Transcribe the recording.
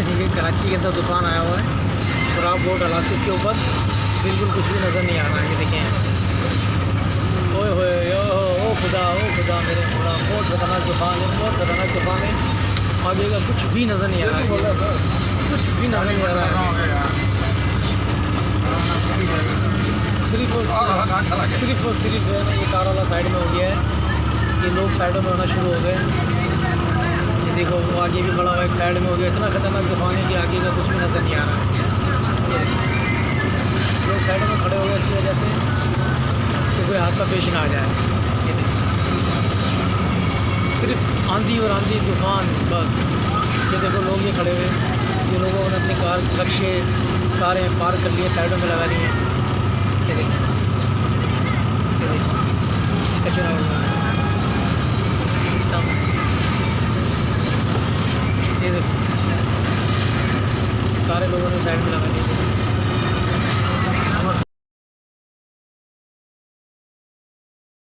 ये कराची के अंदर तूफ़ान आया हुआ है, शराब बोर्ड अलासिफ के ऊपर बिल्कुल कुछ भी नज़र नहीं आ रहा है। ये देखें, ओए होए ओ खुदा मेरे खुदा, बहुत ख़तरनाक तूफ़ान है, बहुत ख़तरनाक तूफ़ान है। आगे का कुछ भी नज़र नहीं आ रहा है, कुछ भी नज़र नहीं आ रहा है। सिर्फ और सिर्फ जो है ना, ये कार वाला साइड में हो गया है, ये लोग साइडों में होना शुरू हो गए। ये देखो, वो आगे भी खड़ा हुआ एक साइड में हो गया। इतना ख़तरनाक तूफ़ान है कि आगे का कुछ भी नज़र नहीं आ रहा है। लोग साइडों में खड़े हो गए इसी वजह से कि कोई हादसा पेश ना आ जाए। ये देखो, सिर्फ आंधी और आंधी तूफ़ान बस। ये देखो, लोग ये खड़े हुए, ये लोगों ने अपनी रक्शे कारें पार्क कर लिए, साइडों में लगा ली हैं। ये देखो, कचरा होगा सब। ये देखो, कारें लोगों ने साइड में लगा ली।